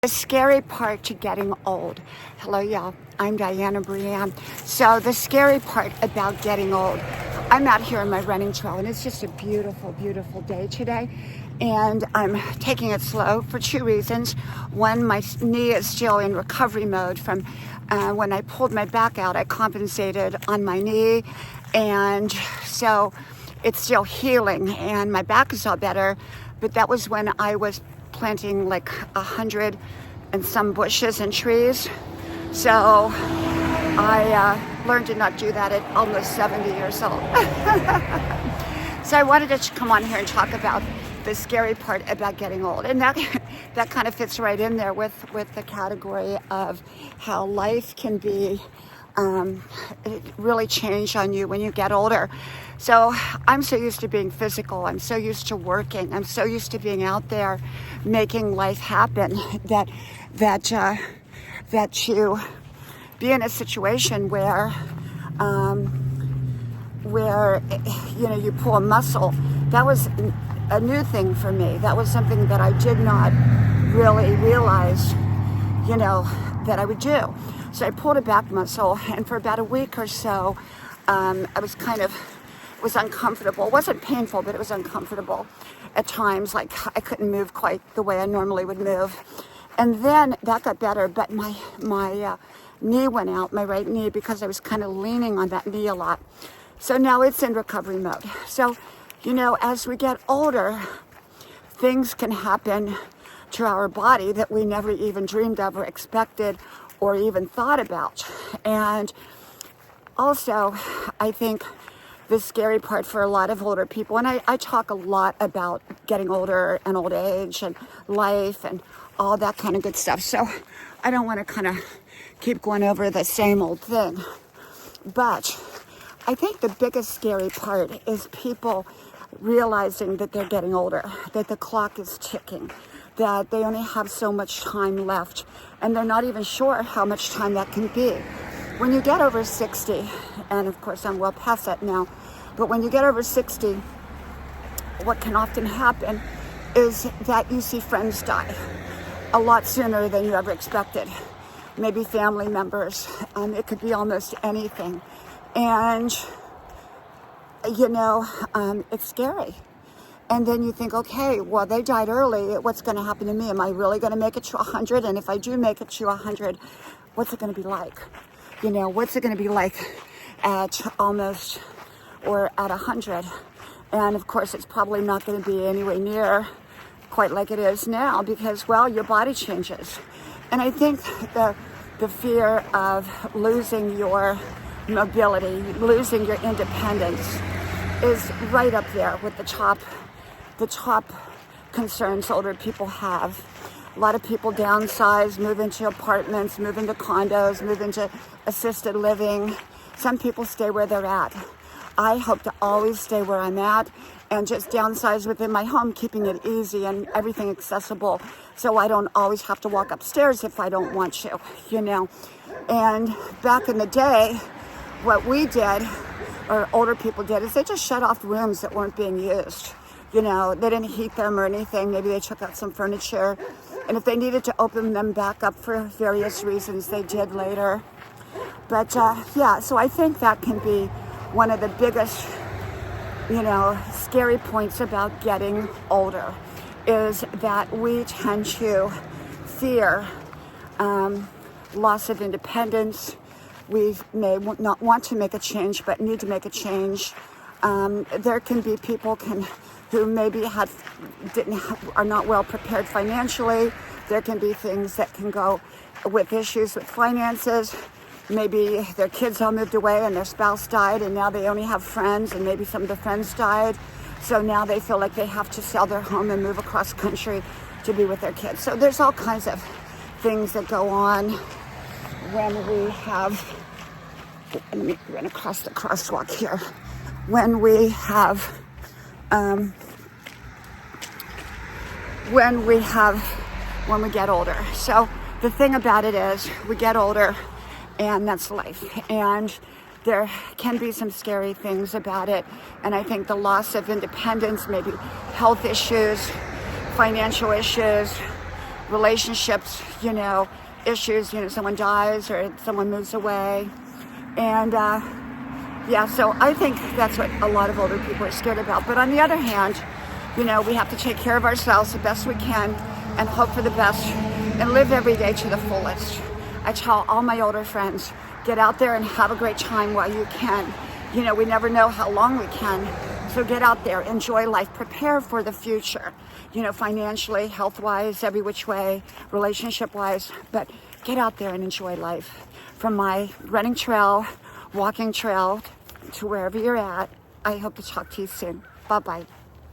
The scary part to getting old. Hello, y'all. I'm Diana Brianne. So the scary part about getting old, I'm out here on my running trail, and it's just a beautiful, beautiful day today. And I'm taking it slow for two reasons. One, my knee is still in recovery mode from when I pulled my back out. I compensated on my knee, and so it's still healing, and my back is all better. But that was when I was planting like 100 and some bushes and trees. So I learned to not do that at almost 70 years old. So I wanted to come on here and talk about the scary part about getting old. And that kind of fits right in there with the category of how life can be really change on you when you get older. So I'm so used to being physical. I'm so used to working. I'm so used to being out there making life happen that you be in a situation where you pull a muscle. That was a new thing for me. That was something that I did not really realize, that I would do. So I pulled a back muscle, and for about a week or so, it was uncomfortable. It wasn't painful, but it was uncomfortable at times. Like I couldn't move quite the way I normally would move. And then that got better, but my knee went out, my right knee, because I was kind of leaning on that knee a lot. So now it's in recovery mode. So, as we get older, things can happen to our body that we never even dreamed of or expected or even thought about. And also, I think the scary part for a lot of older people, and I talk a lot about getting older and old age and life and all that kind of good stuff. So I don't want to kind of keep going over the same old thing. But I think the biggest scary part is people realizing that they're getting older, that the clock is ticking, that they only have so much time left, and they're not even sure how much time that can be. When you get over 60, and of course I'm well past that now, but when you get over 60, what can often happen is that you see friends die a lot sooner than you ever expected. Maybe family members, it could be almost anything. And, it's scary. And then you think, okay, well, they died early. What's going to happen to me? Am I really going to make it to 100? And if I do make it to 100, what's it going to be like? What's it going to be like at almost or at 100? And of course, it's probably not going to be anywhere near quite like it is now because, well, your body changes. And I think the fear of losing your mobility, losing your independence is right up there with the top concerns older people have. A lot of people downsize, move into apartments, move into condos, move into assisted living. Some people stay where they're at. I hope to always stay where I'm at and just downsize within my home, keeping it easy and everything accessible so I don't always have to walk upstairs if I don't want to, And back in the day, what we did, or older people did, is they just shut off rooms that weren't being used. They didn't heat them or anything. Maybe they took out some furniture. And if they needed to open them back up for various reasons, they did later. But so I think that can be one of the biggest, scary points about getting older is that we tend to fear loss of independence. We may not want to make a change, but need to make a change. There can be people who maybe are not well prepared financially. There can be things that can go with issues with finances. Maybe their kids all moved away and their spouse died, and now they only have friends, and maybe some of the friends died. So now they feel like they have to sell their home and move across country to be with their kids. So there's all kinds of things that go on when we have, let me run across the crosswalk here, when we get older. So the thing about it is we get older, and that's life. And there can be some scary things about it. And I think the loss of independence, maybe health issues, financial issues, relationships, issues, someone dies or someone moves away. And yeah, so I think that's what a lot of older people are scared about. But on the other hand, we have to take care of ourselves the best we can and hope for the best and live every day to the fullest. I tell all my older friends, get out there and have a great time while you can. We never know how long we can. So get out there, enjoy life, prepare for the future, financially, health-wise, every which way, relationship-wise. But get out there and enjoy life. From my running trail, walking trail, to wherever you're at, I hope to talk to you soon. Bye-bye.